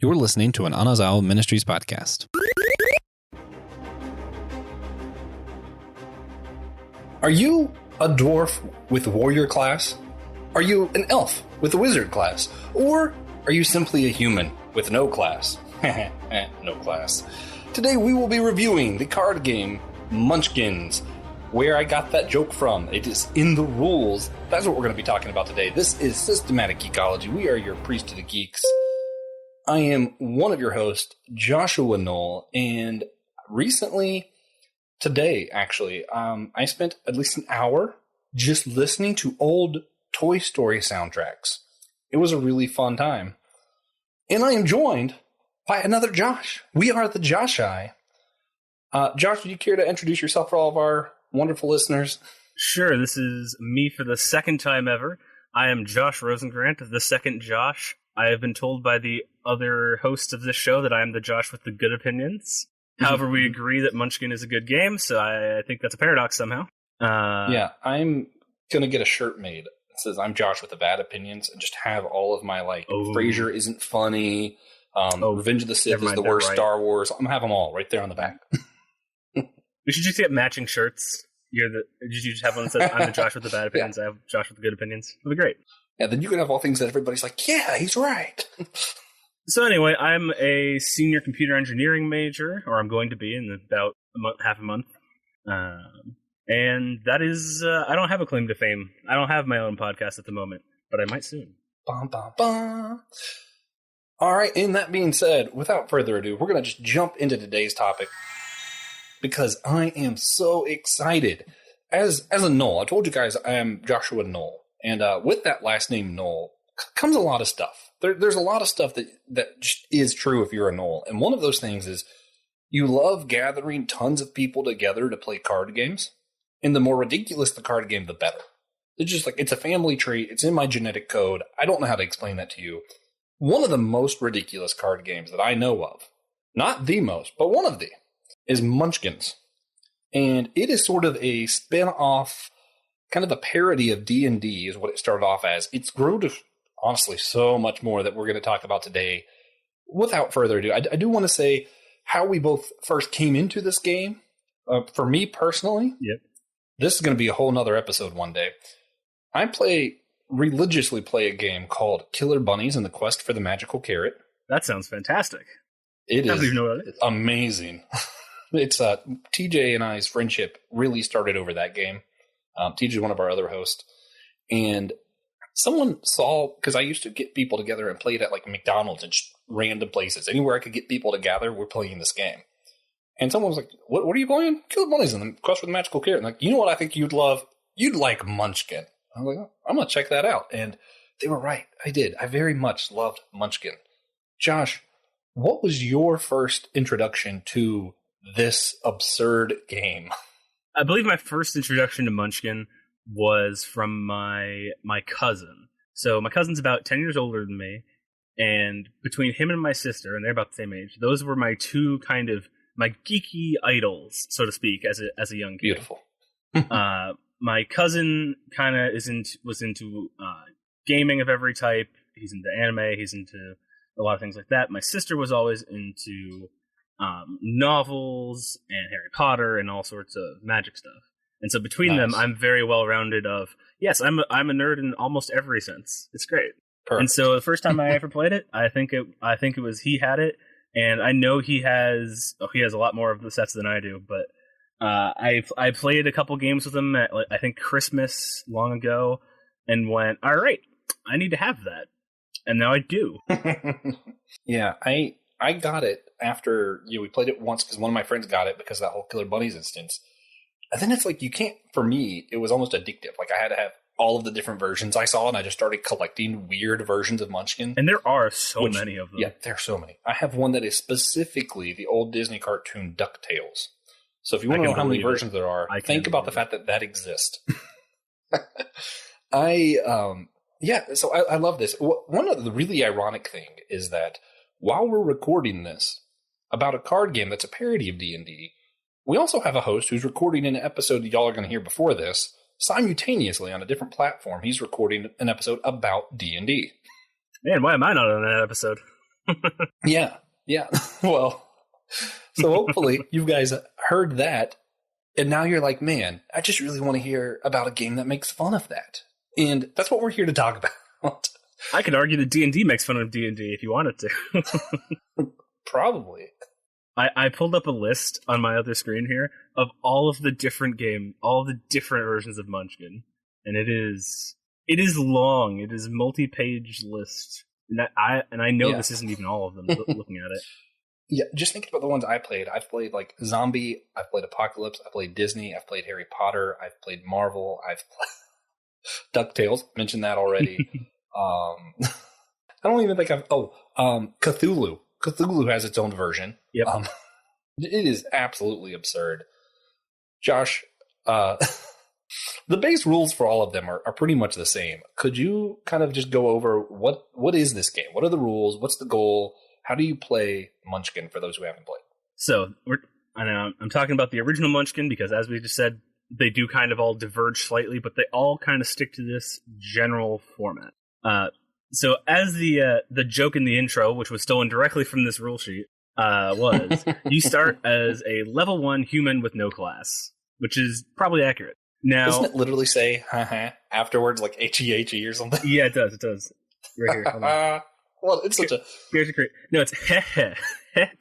You're listening to an Anazao Ministries podcast. Are you a dwarf with warrior class? Are you an elf with a wizard class? Or are you simply a human with no class? No class. Today we will be reviewing the card game Munchkins. Where I got that joke from. It is in the rules. That's what we're going to be talking about today. This is Systematic Geekology. We are your priest to the geeks. I am one of your hosts, Joshua Knoll, and recently, today actually, I spent at least an hour just listening to old Toy Story soundtracks. It was a really fun time. And I am joined by another Josh. We are the Josh-I. Josh, would you care to introduce yourself for all of our wonderful listeners? Sure, this is me for the second time ever. I am Josh Rosengrant, the second Josh. I have been told by the other hosts of this show that I am the Josh with the good opinions. However, we agree that Munchkin is a good game, so I think that's a paradox somehow. Yeah, I'm going to get a shirt made that says I'm Josh with the bad opinions and just have all of my, Frasier isn't funny, Revenge of the Sith is the worst Star Wars. I'm going to have them all right there on the back. We should just get matching shirts. Did you just have one that says, I'm the Josh with the bad opinions, I have Josh with the good opinions? It'll be great. Yeah, then you can have all things that everybody's like, yeah, he's right. So anyway, I'm a senior computer engineering major, or I'm going to be in about half a month. And that is, I don't have a claim to fame. I don't have my own podcast at the moment, but I might soon. Bum, bum, bum. All right, and that being said, without further ado, we're going to just jump into today's topic. Because I am so excited. As a Knoll, I told you guys I am Joshua Knoll. And with that last name Knoll comes a lot of stuff. There's a lot of stuff that just is true if you're a Knoll. And one of those things is you love gathering tons of people together to play card games. And the more ridiculous the card game, the better. It's just it's a family trait. It's in my genetic code. I don't know how to explain that to you. One of the most ridiculous card games that I know of, not the most, but one of the, is Munchkins. And it is sort of a spin-off, kind of a parody of D&D is what it started off as. It's grown to, honestly, so much more that we're going to talk about today. Without further ado, I do want to say how we both first came into this game. For me personally, This is going to be a whole nother episode one day. I religiously play a game called Killer Bunnies and the Quest for the Magical Carrot. That sounds fantastic. It is amazing. It's TJ and I's friendship really started over that game. TJ is one of our other hosts. And someone saw, because I used to get people together and play it at McDonald's and just random places. Anywhere I could get people together, we're playing this game. And someone was like, what are you playing? Killer Bunnies and the Quest for the Magical Carrot. And you know what I think you'd love? You'd like Munchkin. I was like, I'm going to check that out. And they were right. I did. I very much loved Munchkin. Josh, what was your first introduction to this absurd game? I believe my first introduction to Munchkin was from my cousin. So my cousin's about 10 years older than me, and between him and my sister, and they're about the same age, those were my two my geeky idols, so to speak, as a young kid. Beautiful. My cousin kind of was into gaming of every type. He's into anime. He's into a lot of things like that. My sister was always into novels and Harry Potter and all sorts of magic stuff. And so between them, I'm very well rounded. Yes, I'm a nerd in almost every sense. It's great. Perfect. And so the first time I ever played it, I think it was he had it, and I know he has a lot more of the sets than I do. But I played a couple games with him at I think Christmas long ago, and went, all right, I need to have that. And now I do. Yeah, I got it after we played it once because one of my friends got it because of that whole Killer Bunnies instance. And then it's you can't, for me, it was almost addictive. I had to have all of the different versions I saw, and I just started collecting weird versions of Munchkin. And there are so many of them. Yeah, there are so many. I have one that is specifically the old Disney cartoon DuckTales. So if you want to know how many versions there are, think about the fact that exists. So I love this. One of the really ironic thing is that while we're recording this about a card game that's a parody of D&D, we also have a host who's recording an episode that y'all are going to hear before this simultaneously on a different platform. He's recording an episode about D&D. Man, why am I not on that episode? Yeah. Well, so hopefully you guys heard that, and now you're like, man, I just really want to hear about a game that makes fun of that. And that's what we're here to talk about. I could argue that D&D makes fun of D&D if you wanted to. Probably. I pulled up a list on my other screen here of all of the different versions of Munchkin, and it is long. It is a multi-page list, and I know this isn't even all of them. Looking at it, yeah. Just thinking about the ones I played. I've played like Zombie. I've played Apocalypse. I've played Disney. I've played Harry Potter. I've played Marvel. I've played DuckTales. Mentioned that already. I don't even think Cthulhu. Cthulhu has its own version. Yep. It is absolutely absurd. Josh, the base rules for all of them are pretty much the same. Could you kind of just go over what is this game? What are the rules? What's the goal? How do you play Munchkin for those who haven't played? So I'm talking about the original Munchkin because, as we just said, they do kind of all diverge slightly, but they all kind of stick to this general format. So as the joke in the intro, which was stolen directly from this rule sheet, was you start as a level 1 human with no class, which is probably accurate. Now, doesn't it literally say afterwards, like HEHE or something? Yeah, it does. It does. Right here. Hold on. Well, it's such a... Here's a great... No, it's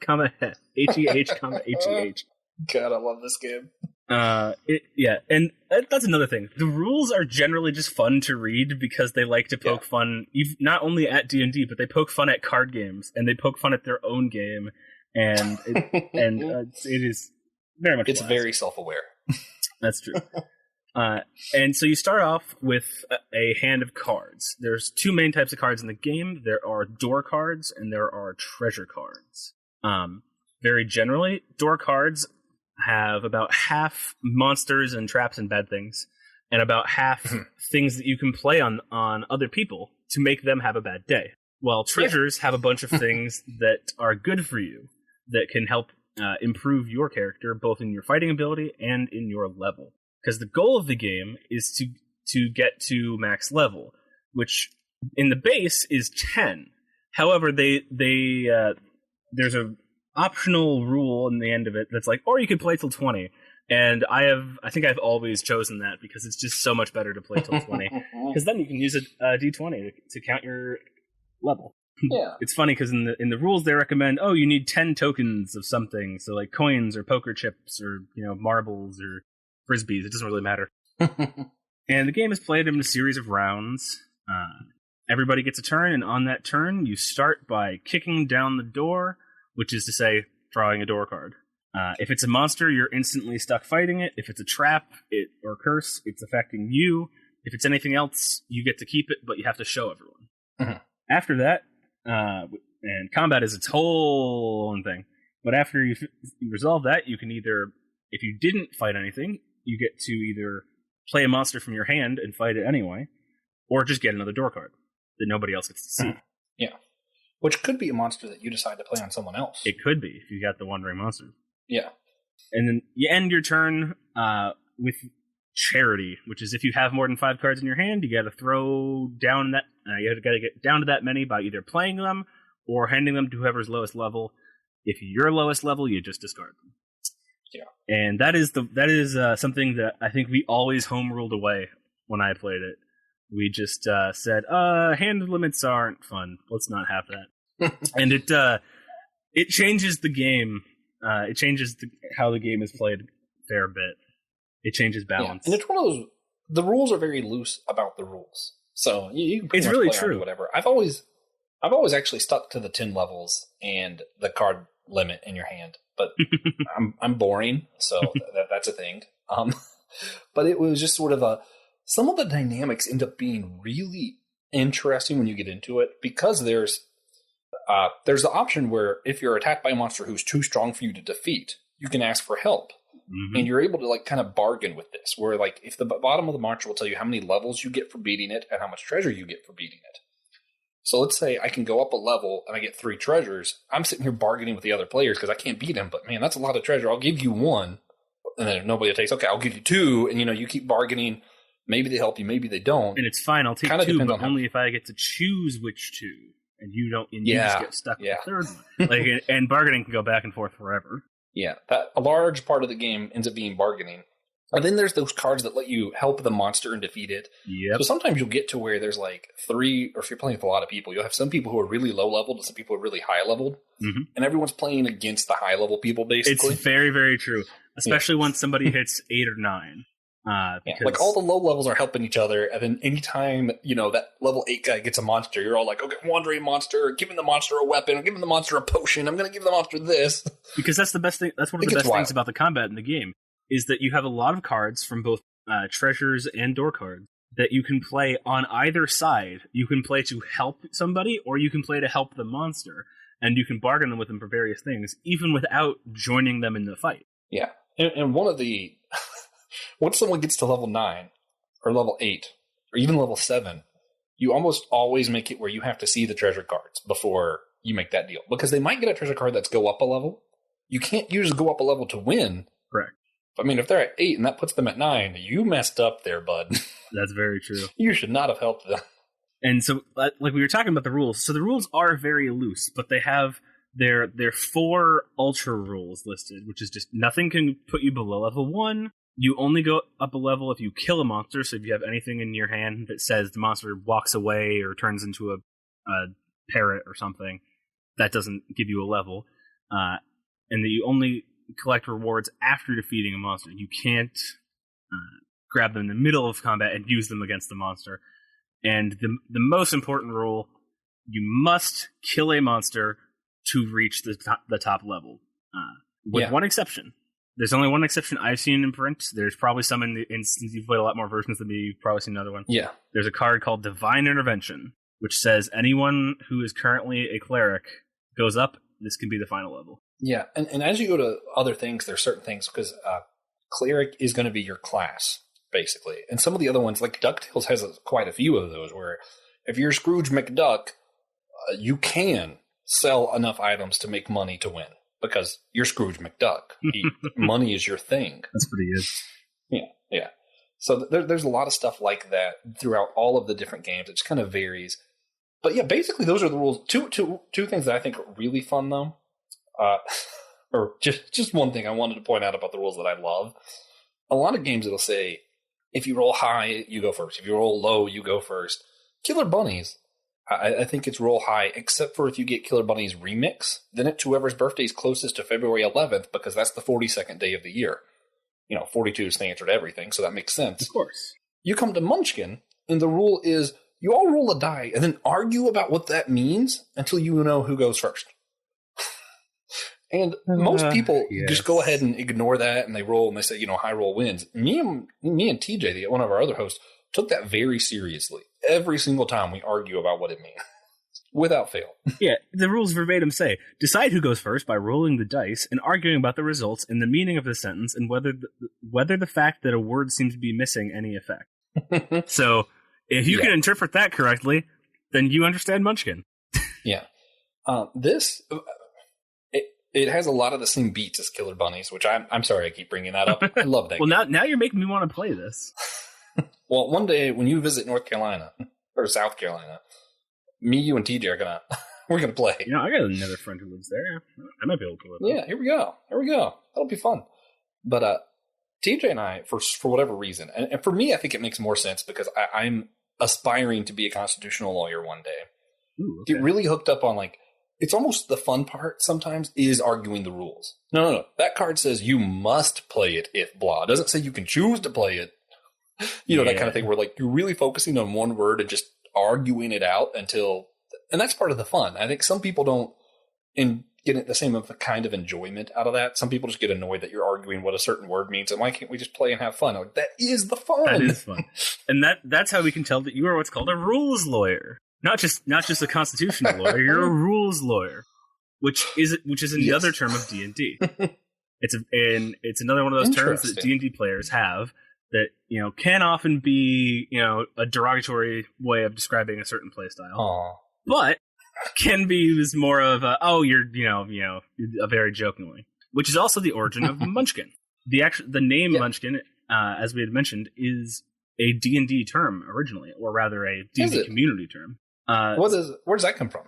comma HEH, comma HEH. God, I love this game. And that's another thing. The rules are generally just fun to read because they like to poke fun, not only at D&D, but they poke fun at card games and they poke fun at their own game, and it is very much. It's very self-aware. That's true. And so you start off with a hand of cards. There's two main types of cards in the game. There are door cards and there are treasure cards. Very generally, door cards have about half monsters and traps and bad things, and about half things that you can play on other people to make them have a bad day. While treasures have a bunch of things that are good for you, that can help improve your character, both in your fighting ability and in your level. Because the goal of the game is to get to max level, which in the base is 10. However, there's a optional rule in the end of it that's like, or you could play till 20. And I think I've always chosen that because it's just so much better to play till 20. Because then you can use a d20 to count your level. Yeah. It's funny because in the rules they recommend, you need 10 tokens of something, so like coins or poker chips or marbles or frisbees. It doesn't really matter. And the game is played in a series of rounds. Everybody gets a turn, and on that turn, you start by kicking down the door, which is to say, drawing a door card. If it's a monster, you're instantly stuck fighting it. If it's a trap or curse, it's affecting you. If it's anything else, you get to keep it, but you have to show everyone. Mm-hmm. After that, and combat is its whole own thing, but after you resolve that, you can either, if you didn't fight anything, you get to either play a monster from your hand and fight it anyway, or just get another door card that nobody else gets to see. Yeah. Which could be a monster that you decide to play on someone else. It could be, if you got the Wandering Monster. Yeah. And then you end your turn with Charity, which is if you have more than 5 cards in your hand, you got to throw down that. You got to get down to that many by either playing them or handing them to whoever's lowest level. If you're lowest level, you just discard them. Yeah. And that is something that I think we always home ruled away when I played it. We just said, hand limits aren't fun. Let's not have that. And it changes the game. It changes how the game is played a fair bit. It changes balance. Yeah. And it's one of those, the rules are very loose about the rules. So you can pretty it's much really play true. on whatever. I've always actually stuck to the 10 levels and the card limit in your hand. But I'm boring, so that's a thing. But it was just sort of some of the dynamics end up being really interesting when you get into it, because there's the option where if you're attacked by a monster who's too strong for you to defeat, you can ask for help. Mm-hmm. And you're able to kind of bargain with this, where if the bottom of the march will tell you how many levels you get for beating it and how much treasure you get for beating it. So let's say I can go up a level and I get 3 treasures. I'm sitting here bargaining with the other players because I can't beat them, but man, that's a lot of treasure. I'll give you 1. And then if nobody takes, okay, I'll give you 2. And you keep bargaining. Maybe they help you, maybe they don't. And it's fine. I'll take 2, but only if I get to choose which 2. and you don't, and you just get stuck with the third one. And bargaining can go back and forth forever. Yeah, a large part of the game ends up being bargaining. And then there's those cards that let you help the monster and defeat it. Yep. So sometimes you'll get to where there's like 3, or if you're playing with a lot of people, you'll have some people who are really low leveled and some people who are really high leveled. Mm-hmm. And everyone's playing against the high level people, basically. It's very, very true. Especially once somebody hits 8 or 9. Like all the low levels are helping each other. And then anytime, that level 8 guy gets a monster, you're all like, okay, wandering monster, giving the monster a weapon, giving the monster a potion. I'm going to give the monster this. Because that's the best thing. That's one of the best things about the combat in the game. Is that you have a lot of cards from both treasures and door cards that you can play on either side. You can play to help somebody, or you can play to help the monster, and you can bargain with them for various things, even without joining them in the fight. Yeah, and one of the once someone gets to level 9 or level 8 or even level 7, you almost always make it where you have to see the treasure cards before you make that deal, because they might get a treasure card that's go up a level. You can't use go up a level to win. Correct. I mean, if they're at 8 and that puts them at 9, you messed up there, bud. That's very true. You should not have helped them. And so, like we were talking about the rules, so the rules are very loose, but they have their 4 ultra rules listed, which is just nothing can put you below level 1. You only go up a level if you kill a monster, so if you have anything in your hand that says the monster walks away or turns into a parrot or something, that doesn't give you a level. And that you only collect rewards after defeating a monster. You can't grab them in the middle of combat and use them against the monster. And the most important rule, you must kill a monster to reach the top level. With one exception. There's only one exception I've seen in print. There's probably some since you've played a lot more versions than me, you've probably seen another one. Yeah. There's a card called Divine Intervention, which says anyone who is currently a cleric goes up, this can be the final level. Yeah, and as you go to other things, there's certain things, because cleric is going to be your class, basically. And some of the other ones, like DuckTales has quite a few of those, where if you're Scrooge McDuck, you can sell enough items to make money to win, because you're Scrooge McDuck. Money is your thing. That's pretty good. Yeah. So there's a lot of stuff like that throughout all of the different games. It just kind of varies. But yeah, basically those are the rules. Two things that I think are really fun, though. Or just one thing I wanted to point out about the rules that I love. A lot of games it'll say, if you roll high, you go first. If you roll low, you go first. Killer Bunnies, I think it's roll high, except for if you get Killer Bunnies Remix, then it's whoever's birthday is closest to February 11th, because that's the 42nd day of the year. 42 is the answer to everything, so that makes sense. Of course. You come to Munchkin, and the rule is you all roll a die and then argue about what that means until you know who goes first. And most people just go ahead and ignore that, and they roll, and they say, high roll wins. Me and TJ, one of our other hosts, took that very seriously. Every single time we argue about what it means, without fail. Yeah, the rules verbatim say, decide who goes first by rolling the dice and arguing about the results and the meaning of the sentence and whether the fact that a word seems to be missing any effect. So, if you can interpret that correctly, then you understand Munchkin. Yeah. It has a lot of the same beats as Killer Bunnies, which I'm sorry I keep bringing that up. I love that Well, game. now you're making me want to play this. Well, one day when you visit North Carolina or South Carolina, me, you, and TJ are we're gonna play. I got another friend who lives there. I might be able to live there. Yeah, here we go. That'll be fun. But TJ and I, for whatever reason, and for me, I think it makes more sense because I'm aspiring to be a constitutional lawyer one day. Ooh, okay. Get really hooked up on it's almost the fun part sometimes is arguing the rules. No. That card says you must play it if blah. It doesn't say you can choose to play it. That kind of thing where you're really focusing on one word and just arguing it out until, and that's part of the fun. I think some people don't get the same kind of enjoyment out of that. Some people just get annoyed that you're arguing what a certain word means, and why can't we just play and have fun? That is the fun. That is fun. And that's how we can tell that you are what's called a rules lawyer. Not just a constitutional lawyer. You're a rules lawyer, which is another term of D&D. It's another one of those terms that D&D players have that can often be a derogatory way of describing a certain play style, but can be used more of you're very jokingly, which is also the origin of Munchkin. The name Munchkin, as we had mentioned, is a D&D term originally, or rather a D&D community term. Where does that come from?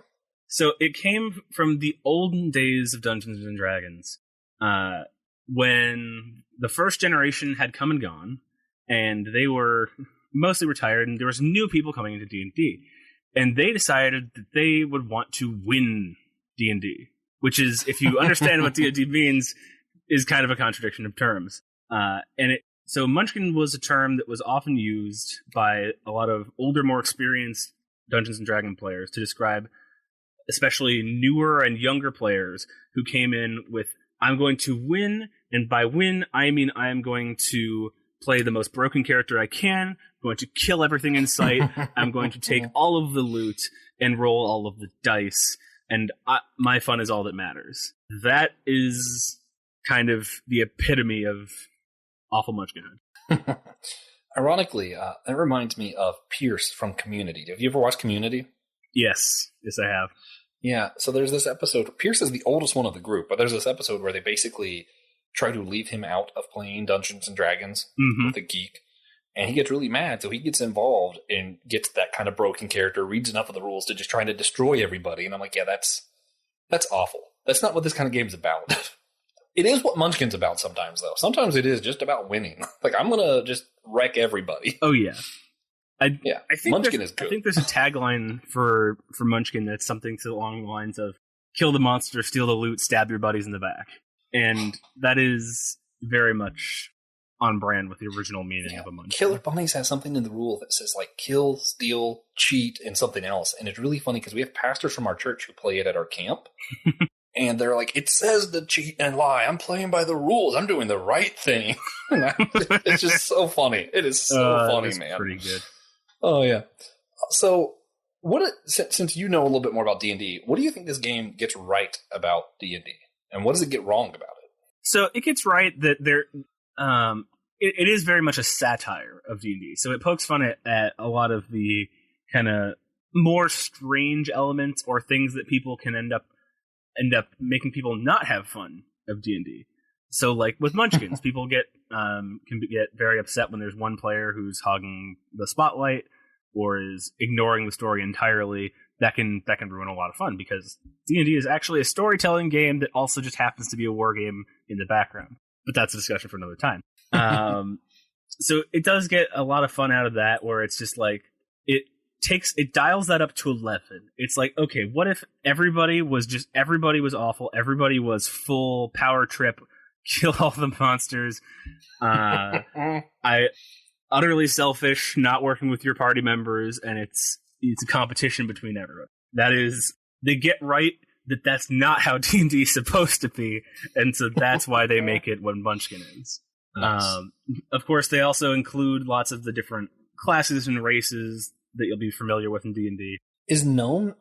So it came from the olden days of Dungeons and Dragons, when the first generation had come and gone, and they were mostly retired, and there was new people coming into D&D. And they decided that they would want to win D&D, which is, if you understand what D&D means, is kind of a contradiction of terms. So Munchkin was a term that was often used by a lot of older, more experienced Dungeons & Dragons players to describe especially newer and younger players who came in with, I'm going to win, and by win, I mean I am going to play the most broken character I can, I'm going to kill everything in sight, I'm going to take all of the loot and roll all of the dice, and my fun is all that matters. That is kind of the epitome of awful Munchkinhood. Ironically, that reminds me of Pierce from Community. Have you ever watched Community? Yes, I have. Yeah, so there's this episode. Pierce is the oldest one of the group, but there's this episode where they basically try to leave him out of playing Dungeons and Dragons with a geek. And he gets really mad, so he gets involved and gets that kind of broken character, reads enough of the rules to just trying to destroy everybody. And I'm like, yeah, that's awful. That's not what this kind of game is about. It is what Munchkin's about sometimes, though. Sometimes it is just about winning. Like, I'm going to just wreck everybody. Oh, yeah. I think Munchkin is good. I think there's a tagline for Munchkin that's something along the lines of, kill the monster, steal the loot, stab your buddies in the back. And that is very much on brand with the original meaning of a Munchkin. Killer Bunnies has something in the rule that says, like, kill, steal, cheat, and something else. And it's really funny because we have pastors from our church who play it at our camp. And they're like, it says to cheat and lie. I'm playing by the rules. I'm doing the right thing. It's just so funny. It is so funny, man. Pretty good. Oh, yeah. So, since you know a little bit more about D&D, what do you think this game gets right about D&D? And what does it get wrong about it? So, it gets right that it is very much a satire of D&D. So, it pokes fun at a lot of the kind of more strange elements or things that people can end up making people not have fun of D&D. So, like with Munchkins, people can get very upset when there's one player who's hogging the spotlight or is ignoring the story entirely. That can ruin a lot of fun because D&D is actually a storytelling game that also just happens to be a war game in the background. But that's a discussion for another time. So it does get a lot of fun out of that, where it's just like it dials that up to 11. It's like, okay, what if everybody was awful, everybody was full power trip, kill all the monsters, I utterly selfish, not working with your party members, and it's a competition between everyone. That is, they get right that that's not how D&D is supposed to be, and so that's why they make it what Munchkin is. Nice. Of course, they also include lots of the different classes and races that you'll be familiar with in D&D.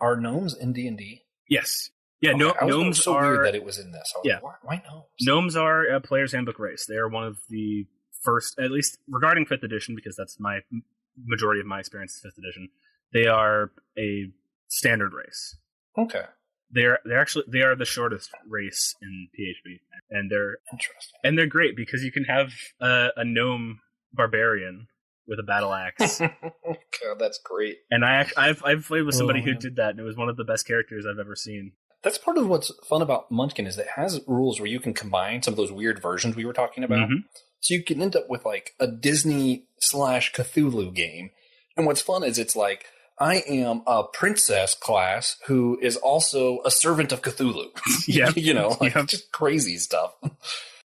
Are gnomes in D&D? Yes. Yeah, okay, gnomes so are... weird that it was in this. Yeah. Like, why gnomes? Gnomes are a player's handbook race. They are one of the first, at least regarding 5th edition, because that's my majority of my experience is 5th edition, they are a standard race. Okay. They are the shortest race in PHP, and they're interesting. And they're great because you can have a gnome barbarian with a battle axe. God, that's great. And I've played with somebody who did that, and it was one of the best characters I've ever seen. That's part of what's fun about Munchkin is that it has rules where you can combine some of those weird versions we were talking about. Mm-hmm. So you can end up with like a Disney/Cthulhu game. And what's fun is it's like, I am a princess class who is also a servant of Cthulhu. Yeah. Just crazy stuff.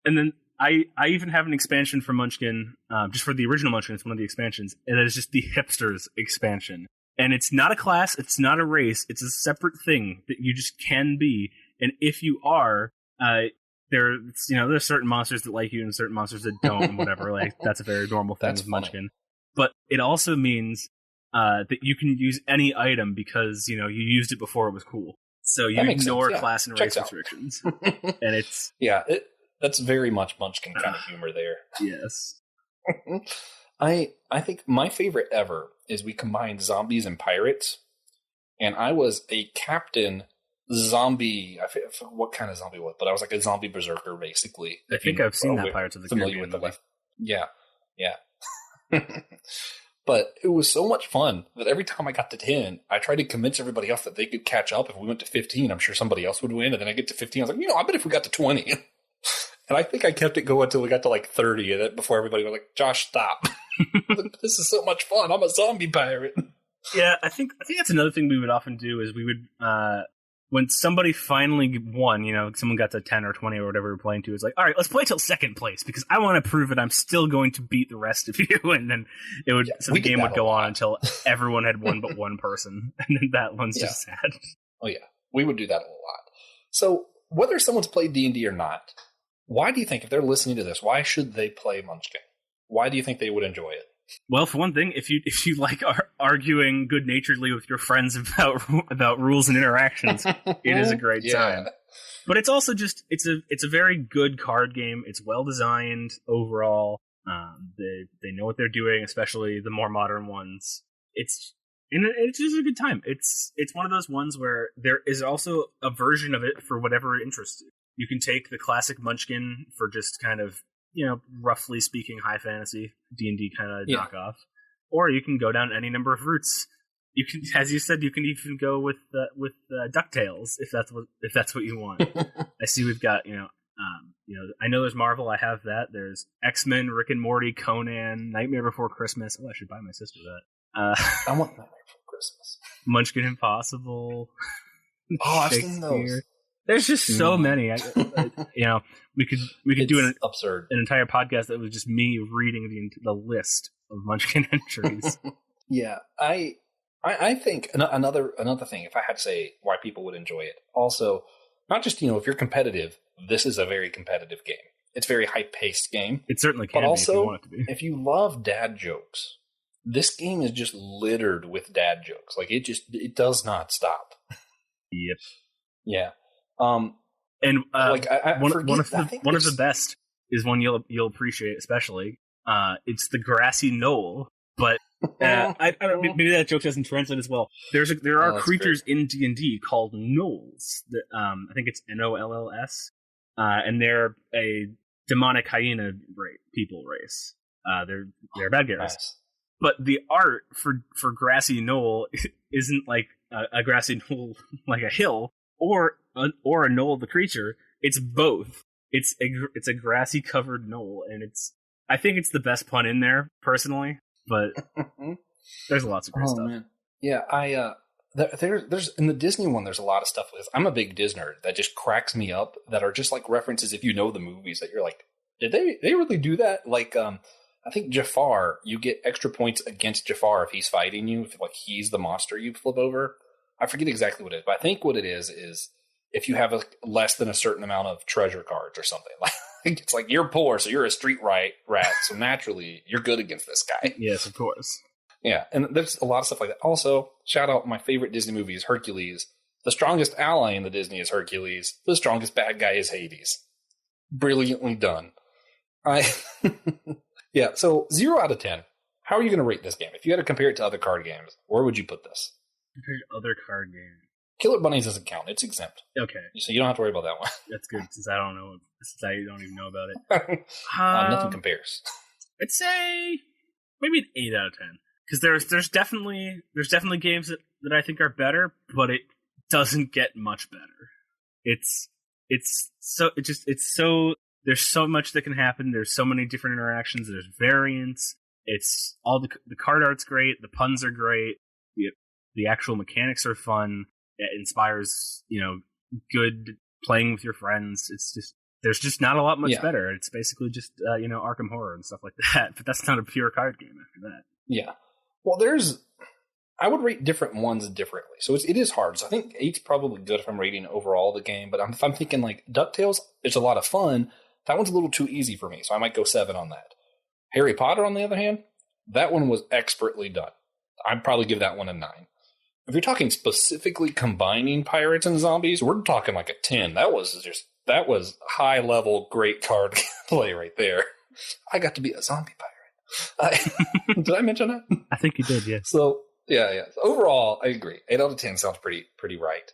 And then I even have an expansion for Munchkin, just for the original Munchkin. It's one of the expansions. And it is just the Hipsters expansion. And it's not a class, it's not a race, it's a separate thing that you just can be. And if you are, there's certain monsters that like you and certain monsters that don't, and whatever. Like that's a very normal thing with Munchkin. But it also means that you can use any item because you used it before it was cool. So you ignore class and race restrictions, and it's that's very much Munchkin kind of humor there. Yes. I think my favorite ever is we combined zombies and pirates, and I was a captain zombie. I forget what kind of zombie it was, but I was like a zombie berserker, basically. I think I've seen that Pirates of the Caribbean movie. Yeah. But it was so much fun that every time I got to 10, I tried to convince everybody else that they could catch up. If we went to 15, I'm sure somebody else would win. And then I get to 15, I was like, I bet if we got to 20. And I think I kept it going until we got to like 30. And then before everybody was like, Josh, stop. This is so much fun. I'm a zombie pirate. Yeah, I think that's another thing we would often do is we would when somebody finally won, someone got to 10 or 20 or whatever we were playing to, it's like, all right, let's play till second place because I want to prove that I'm still going to beat the rest of you. And then the game would go on until everyone had won but one person. And then that one's just sad. Oh, yeah. We would do that a lot. So whether someone's played D&D or not, why do you think, if they're listening to this, why should they play Munchkin? Why do you think they would enjoy it? Well, for one thing, if you like arguing good-naturedly with your friends about rules and interactions, it is a great time. But it's also just it's a very good card game. It's well designed overall. They know what they're doing, especially the more modern ones. It's just a good time. It's one of those ones where there is also a version of it for whatever interests you. You can take the classic Munchkin for just kind of, roughly speaking, high fantasy D&D kind of knockoff, or you can go down any number of routes. You can, as you said, you can even go with DuckTales if that's what you want. I see we've got I know there's Marvel. I have that. There's X-Men, Rick and Morty, Conan, Nightmare Before Christmas. Oh, I should buy my sister that. I want Nightmare Before Christmas. Munchkin Impossible. Oh, I've seen those. There's just so many. We could do an entire podcast that was just me reading the list of Munchkin entries. Yeah, I think another thing, if I had to say why people would enjoy it, also not just if you're competitive, this is a very competitive game. It's a very high paced game. It certainly can, but also if you want it to be. If you love dad jokes, this game is just littered with dad jokes. Like it does not stop. Yep. Yeah. One of the best is one you'll appreciate, especially. It's the grassy knoll, but I don't. Maybe that joke doesn't translate as well. There are creatures in D&D called gnolls. That I think it's NOLLS, and they're a demonic hyena people race. They're bad guys. Nice. But the art for grassy knoll isn't like a grassy knoll like a hill or a knoll the creature. It's both. It's a grassy covered knoll, and I think it's the best pun in there personally. But there's lots of great stuff. Man. Yeah, there's in the Disney one. There's a lot of stuff with. I'm a big Disney nerd that just cracks me up. That are just like references if you know the movies that you're like, did they really do that? Like, I think Jafar, you get extra points against Jafar if he's fighting you. If like he's the monster you flip over. I forget exactly what it is, but I think what it is if you have less than a certain amount of treasure cards or something. Like it's like you're poor, so you're a street rat, so naturally you're good against this guy. Yes, of course. Yeah, and there's a lot of stuff like that. Also, shout out my favorite Disney movie is Hercules. The strongest ally in the Disney is Hercules. The strongest bad guy is Hades. Brilliantly done. Yeah, so 0 out of 10. How are you going to rate this game? If you had to compare it to other card games, where would you put this? Compared to other card games. Killer Bunnies doesn't count. It's exempt. Okay. So you don't have to worry about that one. That's good, since I don't even know about it. Nothing compares. I'd say maybe an 8 out of 10. Because there's definitely games that I think are better, but it doesn't get much better. There's so much that can happen. There's so many different interactions. There's variants. It's all the card art's great. The puns are great. The actual mechanics are fun. It inspires, good playing with your friends. It's just, there's just not a lot much better. It's basically just, Arkham Horror and stuff like that. But that's not a pure card game after that. Yeah. Well, I would rate different ones differently. So it is hard. So I think 8's probably good if I'm rating overall the game. But if I'm thinking like DuckTales, it's a lot of fun. That one's a little too easy for me. So I might go 7 on that. Harry Potter, on the other hand, that one was expertly done. I'd probably give that one a 9. If you're talking specifically combining pirates and zombies, we're talking like a 10. That was high level, great card play right there. I got to be a zombie pirate. Did I mention that? I think you did, yeah. So yeah. So overall, I agree. 8 out of 10 sounds pretty right.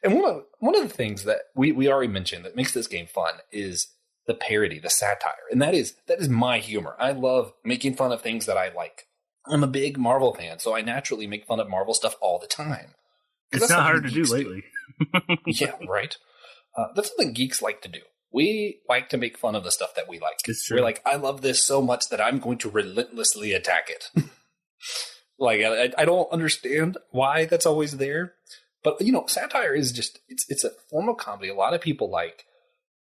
And one of the things that we already mentioned that makes this game fun is the parody, the satire. And that is my humor. I love making fun of things that I like. I'm a big Marvel fan, so I naturally make fun of Marvel stuff all the time. It's not hard to do lately. Yeah, right? That's something geeks like to do. We like to make fun of the stuff that we like. It's true. We're like, I love this so much that I'm going to relentlessly attack it. Like, I don't understand why that's always there. But, satire is just, it's a form of comedy a lot of people like.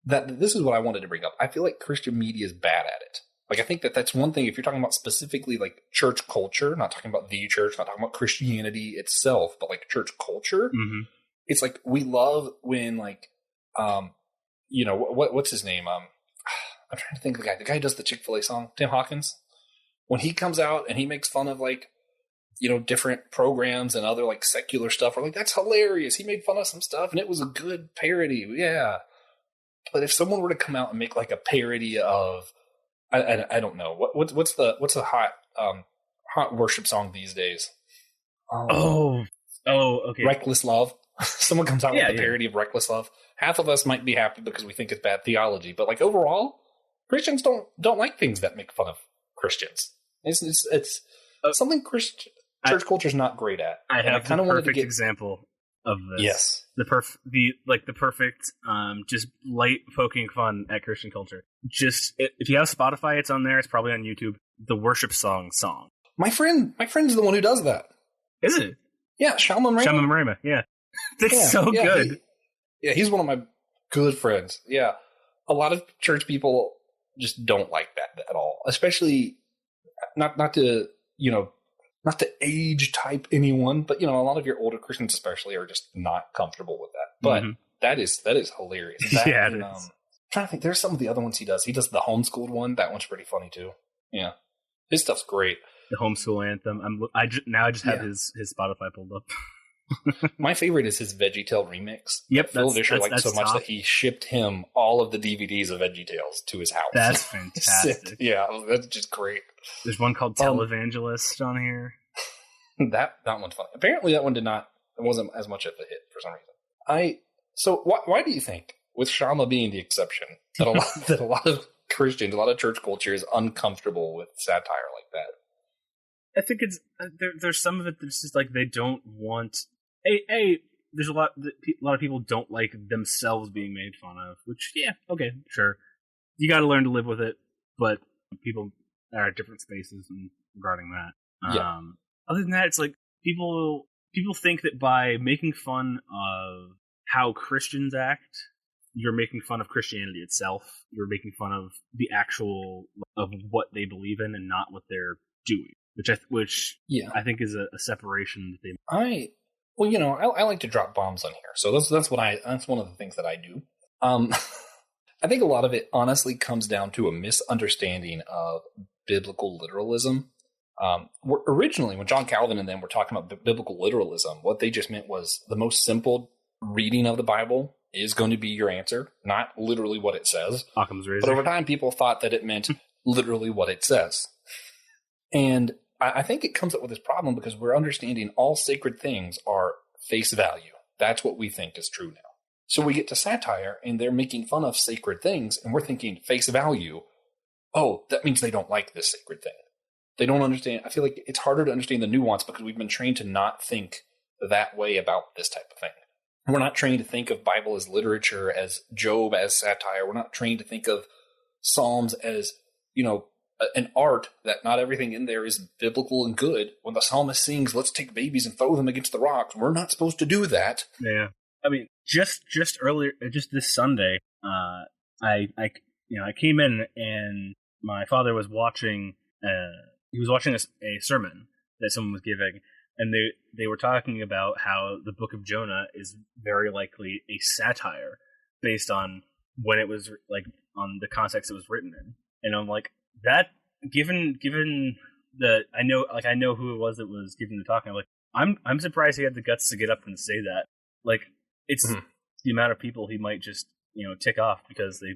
That this is what I wanted to bring up. I feel like Christian media is bad at it. Like, I think that's one thing, if you're talking about specifically, like, church culture, not talking about the church, not talking about Christianity itself, but, like, church culture, it's like, we love when, like, what's his name? I'm trying to think of the guy who does the Chick-fil-A song, Tim Hawkins. When he comes out and he makes fun of, like, different programs and other, like, secular stuff, we're like, that's hilarious. He made fun of some stuff and it was a good parody. Yeah. But if someone were to come out and make like a parody of, I don't know, what's the hot worship song these days? Okay. Reckless Love. Someone comes out with a parody of Reckless Love. Half of us might be happy because we think it's bad theology, but like overall, Christians don't like things that make fun of Christians. It's something church culture is not great at. I have the perfect example of this. Yes. The perfect just light poking fun at Christian culture. Just if you have Spotify, it's on there. It's probably on YouTube. The worship song. My friend's the one who does that. Is it? Yeah, Shalman Rama. Yeah. That's so good. He's one of my good friends. Yeah. A lot of church people just don't like that at all. Especially not to age type anyone, but a lot of your older Christians especially are just not comfortable with that. But that is hilarious. That, yeah, it is. I'm trying to think. There's some of the other ones he does. He does the homeschooled one. That one's pretty funny too. Yeah, his stuff's great. The homeschool anthem. I just have his Spotify pulled up. My favorite is his VeggieTale remix. Yep, Phil Vischer liked so much top. that he shipped him all of the DVDs of VeggieTales to his house. That's fantastic. Yeah, that's just great. There's one called Televangelist on here. That one's funny. Apparently, that one wasn't as much of a hit for some reason. So why do you think, with Shama being the exception, that a lot of Christians, a lot of church culture is uncomfortable with satire like that? I think it's there's some of it that's just like they don't want. There's a lot of people don't like themselves being made fun of. Which okay, sure, you got to learn to live with it. But people are at different spaces regarding that. Yeah. Other than that, it's like people think that by making fun of how Christians act, you're making fun of Christianity itself. You're making fun of the actual of what they believe in and not what they're doing. Which I think is a separation that they. I like to drop bombs on here, so that's one of the things that I do. I think a lot of it honestly comes down to a misunderstanding of biblical literalism. Originally, when John Calvin and them were talking about biblical literalism, what they just meant was the most simple reading of the Bible is going to be your answer, not literally what it says. Occam's razor. But over time, people thought that it meant literally what it says. And I think it comes up with this problem because we're understanding all sacred things are face value. That's what we think is true now. So we get to satire and they're making fun of sacred things and we're thinking face value. Oh, that means they don't like this sacred thing. They don't understand. I feel like it's harder to understand the nuance because we've been trained to not think that way about this type of thing. We're not trained to think of Bible as literature, as Job as satire. We're not trained to think of Psalms as, an art that not everything in there is biblical and good. When the psalmist sings, let's take babies and throw them against the rocks, we're not supposed to do that. Yeah. I mean, just earlier, just this Sunday, I came in and my father was watching, a sermon that someone was giving, and they were talking about how the book of Jonah is very likely a satire based on when it was on the context it was written in. And I'm like, that given that I know who it was that was giving the talk, and I'm surprised he had the guts to get up and say that. Like, it's the amount of people he might just tick off because they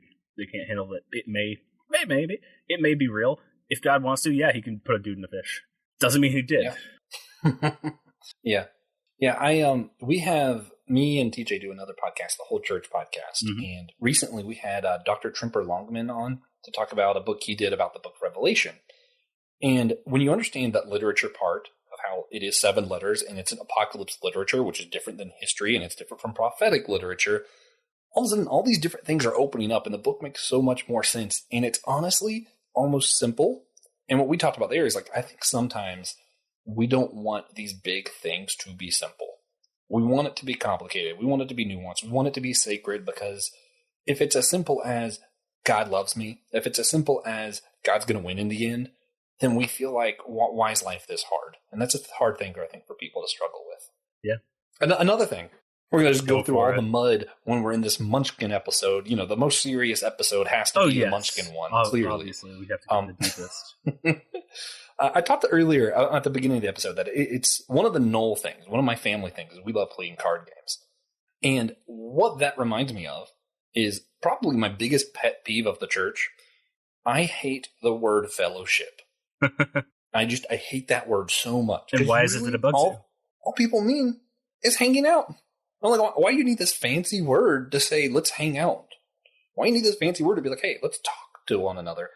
can't handle that. It may be real. If God wants to, he can put a dude in the fish. Doesn't mean he did. Yeah. Yeah. We have me and TJ do another podcast, the Whole Church podcast. Mm-hmm. And recently we had Dr. Trimper Longman on to talk about a book he did about the book of Revelation. And when you understand that literature part of how it is 7 letters and it's an apocalypse literature, which is different than history and it's different from prophetic literature, all of a sudden all these different things are opening up and the book makes so much more sense. And it's honestly almost simple. And what we talked about there is like, I think sometimes we don't want these big things to be simple. We want it to be complicated. We want it to be nuanced. We want it to be sacred, because if it's as simple as God loves me, if it's as simple as God's going to win in the end, then we feel like, why is life this hard? And that's a hard thing, I think, for people to struggle with. Yeah. Another thing, we're going to just go through all the mud when we're in this Munchkin episode. You know, the most serious episode has to be the Munchkin one, clearly. Obviously, we have to go the deepest. I talked earlier at the beginning of the episode that it's one of the Knoll things, one of my family things, is we love playing card games. And what that reminds me of is probably my biggest pet peeve of the church. I hate the word fellowship. I hate that word so much. And why is it that it bugs you? All people mean is hanging out. I'm like, why do you need this fancy word to say, let's hang out? Why do you need this fancy word to be like, hey, let's talk to one another?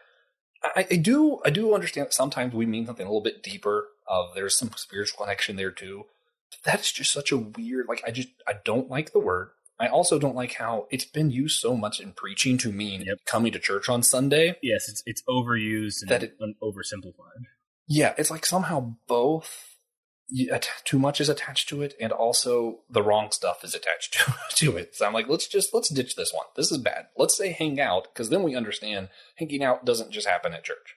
I do understand that sometimes we mean something a little bit deeper. There's some spiritual connection there too. But that's just such a weird, I don't like the word. I also don't like how it's been used so much in preaching to mean coming to church on Sunday. Yes, it's overused and oversimplified. Yeah, it's like somehow both too much is attached to it, and also the wrong stuff is attached to it. So I'm like, let's ditch this one. This is bad. Let's say hang out, because then we understand hanging out doesn't just happen at church.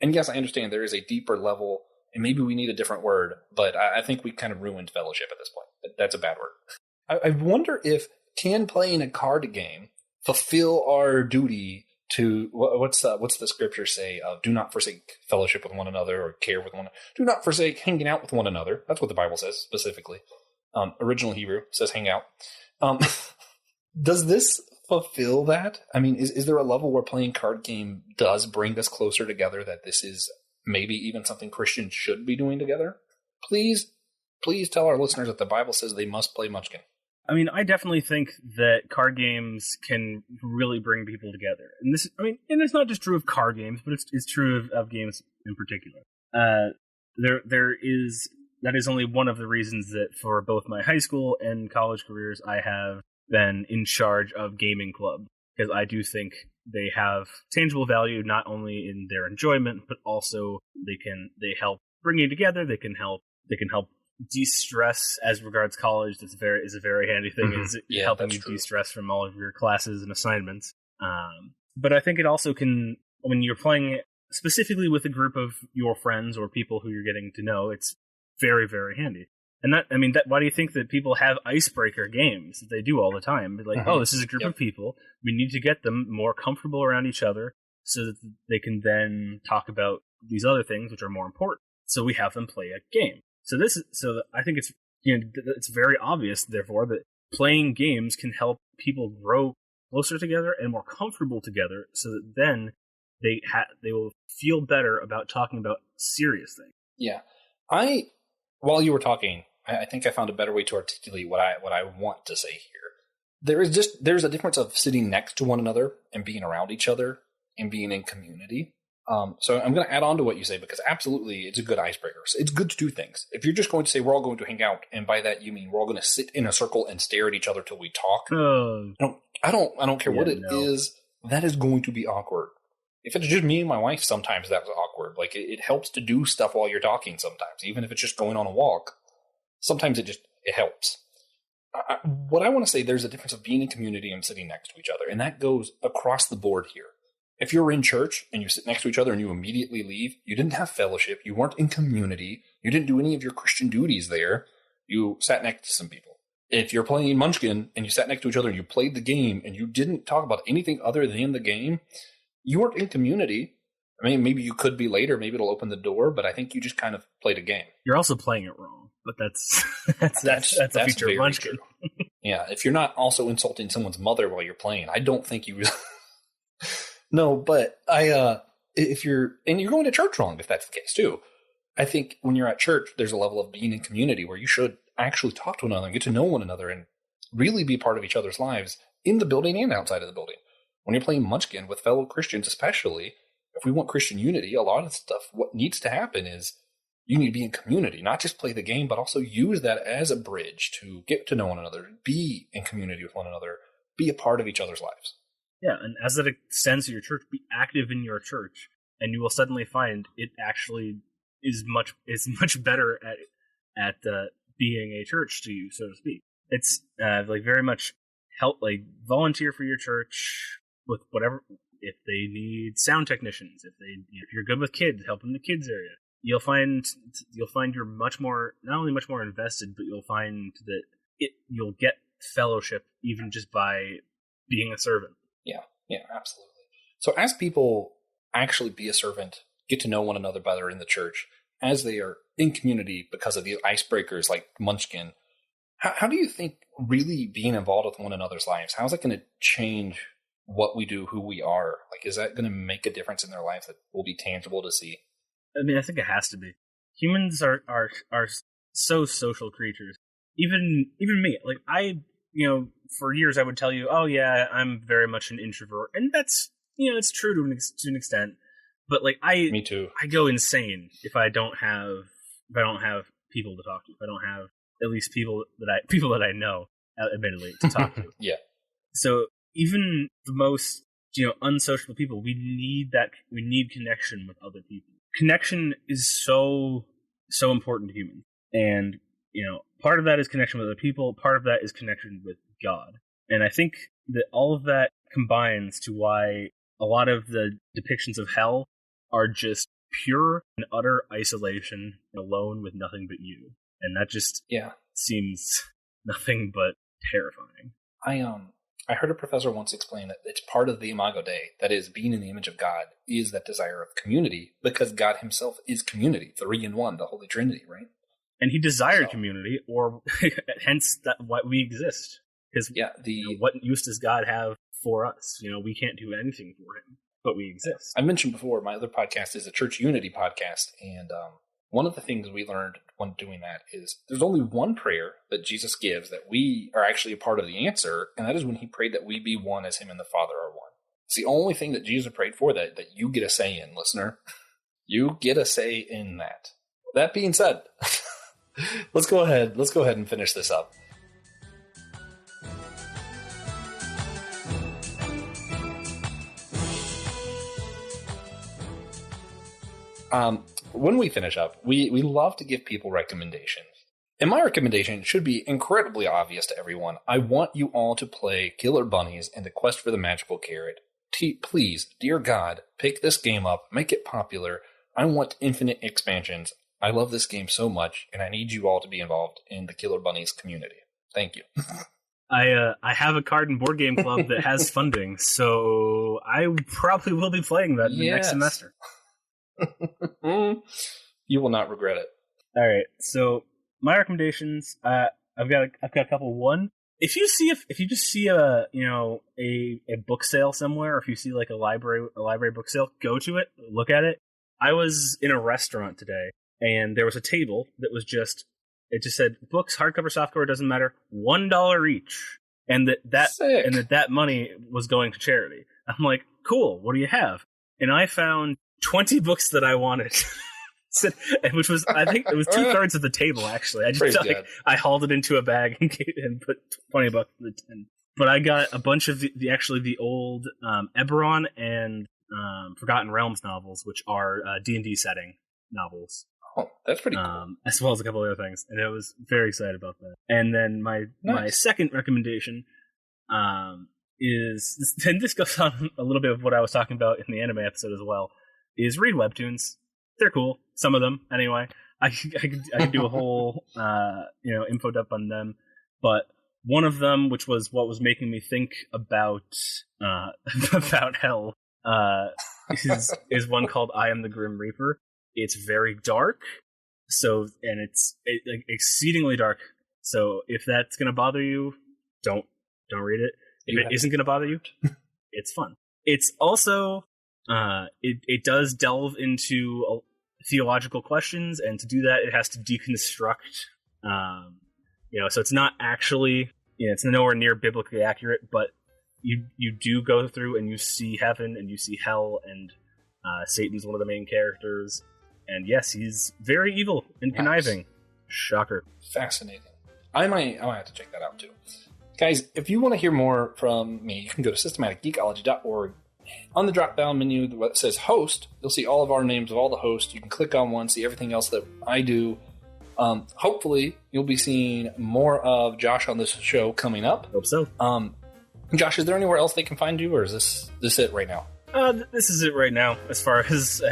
And yes, I understand there is a deeper level, and maybe we need a different word, but I think we kind of ruined fellowship at this point. That's a bad word. I wonder if can playing a card game fulfill our duty to what's the scripture say of do not forsake fellowship with one another or care with one another. Do not forsake hanging out with one another. That's what the Bible says specifically. Original Hebrew says hang out. Does this fulfill that? I mean, is there a level where playing card game does bring us closer together, that this is maybe even something Christians should be doing together? Please tell our listeners that the Bible says they must play Munchkin. I mean, I definitely think that card games can really bring people together. And and it's not just true of card games, but it's true of games in particular. That is only one of the reasons that for both my high school and college careers, I have been in charge of gaming club, because I do think they have tangible value, not only in their enjoyment, but also they help bring you together. They can help de-stress as regards college. Is a very handy thing. Mm-hmm. Helping you de-stress from all of your classes and assignments. But I think it also can, when you're playing specifically with a group of your friends or people who you're getting to know, it's very, very handy. And why do you think that people have icebreaker games that they do all the time? Like, mm-hmm. This is a group of people. We need to get them more comfortable around each other so that they can then talk about these other things which are more important. So we have them play a game. So I think it's very obvious, therefore, that playing games can help people grow closer together and more comfortable together, so that then they will feel better about talking about serious things. Yeah, while you were talking, I think I found a better way to articulate what I want to say here. There's a difference of sitting next to one another and being around each other and being in community. So I'm going to add on to what you say, because absolutely it's a good icebreaker. So it's good to do things. If you're just going to say we're all going to hang out, and by that you mean we're all going to sit in a circle and stare at each other till we talk. I don't care what it is. That is going to be awkward. If it's just me and my wife, sometimes that's awkward. Like it helps to do stuff while you're talking sometimes, even if it's just going on a walk. Sometimes it helps. What I want to say, there's a difference of being in community and sitting next to each other, and that goes across the board here. If you're in church and you sit next to each other and you immediately leave, you didn't have fellowship, you weren't in community, you didn't do any of your Christian duties there, you sat next to some people. If you're playing Munchkin and you sat next to each other and you played the game and you didn't talk about anything other than the game, you weren't in community. I mean, maybe you could be later, maybe it'll open the door, but I think you just kind of played a game. You're also playing it wrong, but that's a feature of Munchkin. Yeah, if you're not also insulting someone's mother while you're playing, I don't think you... No, but if you're going to church wrong, if that's the case too, I think when you're at church, there's a level of being in community where you should actually talk to one another and get to know one another. And really be part of each other's lives in the building and outside of the building. When you're playing Munchkin with fellow Christians, especially, if we want Christian unity, a lot of stuff, what needs to happen is you need to be in community, not just play the game, but also use that as a bridge to get to know one another, be in community with one another, be a part of each other's lives. Yeah, and as it extends to your church, be active in your church, and you will suddenly find it actually is much better at being a church to you, so to speak. It's like very much help, like volunteer for your church with whatever. If they need sound technicians, if you're good with kids, help in the kids area. You'll find you're much more, not only much more invested, but you'll find that you'll get fellowship even just by being a servant. Yeah, absolutely. So as people actually be a servant, get to know one another better in the church, as they are in community because of the icebreakers like Munchkin, how do you think really being involved with one another's lives, how is that going to change what we do, who we are? Like, is that going to make a difference in their life that will be tangible to see? I mean, I think it has to be. Humans are so social creatures. Even me, like for years I would tell you, oh yeah, I'm very much an introvert, and that's it's true to an extent. But like me too. I go insane if I don't have people to talk to. If I don't have at least people that I know, admittedly, to talk to. Yeah. So even the most unsociable people, we need connection with other people. Connection is so important to humans, and part of that is connection with other people. Part of that is connection with God, and I think that all of that combines to why a lot of the depictions of hell are just pure and utter isolation, alone with nothing but you, and that just seems nothing but terrifying. I heard a professor once explain that it's part of the Imago Dei, that is, being in the image of God, is that desire of community, because God himself is community, 3 in 1, the Holy Trinity, right? And he desired community, or hence why we exist. Because what use does God have for us? We can't do anything for him, but we exist. I mentioned before, my other podcast is a church unity podcast, and one of the things we learned when doing that is there's only one prayer that Jesus gives that we are actually a part of the answer, and that is when he prayed that we be one as him and the Father are one. It's the only thing that Jesus prayed for that you get a say in, listener. You get a say in that. That being said, let's go ahead and finish this up. When we finish up, we love to give people recommendations. And my recommendation should be incredibly obvious to everyone. I want you all to play Killer Bunnies and the Quest for the Magical Carrot. Please, dear God, pick this game up, make it popular. I want infinite expansions. I love this game so much, and I need you all to be involved in the Killer Bunnies community. Thank you. I have a card and board game club that has funding, so I probably will be playing that next semester. You will not regret it. All right, so my recommendations. I've got a couple. One, if you just see a book sale somewhere, or if you see like a library book sale, go to it, look at it. I was in a restaurant today, and there was a table that was just said books, hardcover, softcover, doesn't matter, $1 each, and that money was going to charity. I'm like, cool. What do you have? And I found 20 books that I wanted, which was, I think it was 2/3 of the table, actually. I hauled it into a bag and put $20 in the tin. But I got a bunch of the old Eberron and Forgotten Realms novels, which are D&D setting novels. Oh, that's pretty cool. As well as a couple other things. And I was very excited about that. And then my second recommendation is, and this goes on a little bit of what I was talking about in the anime episode as well, is read webtoons. They're cool. Some of them, anyway. I could do a whole info dump on them, but one of them, which was what was making me think about hell, is one called I Am the Grim Reaper. It's very dark, and it's exceedingly dark. So if that's gonna bother you, don't read it. If it isn't gonna bother you, it's fun. It's also it does delve into theological questions, and to do that, it has to deconstruct. So it's not actually it's nowhere near biblically accurate, but you do go through and you see heaven and you see hell, and Satan's one of the main characters. And yes, he's very evil and conniving. Nice. Shocker. Fascinating. I might have to check that out too. Guys, if you want to hear more from me, you can go to systematicgeekology.org. On the drop-down menu that says host, you'll see all of our names of all the hosts. You can click on one, see everything else that I do. Hopefully, you'll be seeing more of Josh on this show coming up. Hope so. Josh, is there anywhere else they can find you, or is this it right now? This is it right now, as far as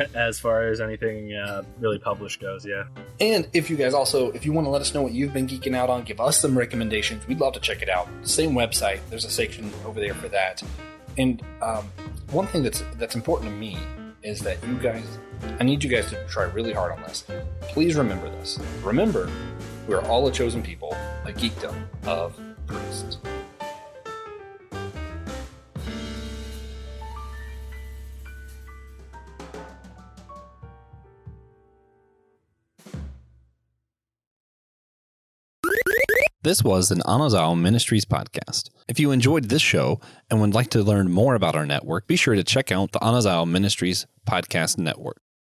anything really published goes, yeah. And if you guys also, if you want to let us know what you've been geeking out on, give us some recommendations. We'd love to check it out. Same website. There's a section over there for that. And one thing that's important to me is that you guys, I need you guys to try really hard on this. Please remember this. Remember, we're all a chosen people, a geekdom of priests. This was an Anazao Ministries podcast. If you enjoyed this show and would like to learn more about our network, be sure to check out the Anazao Ministries Podcast Network.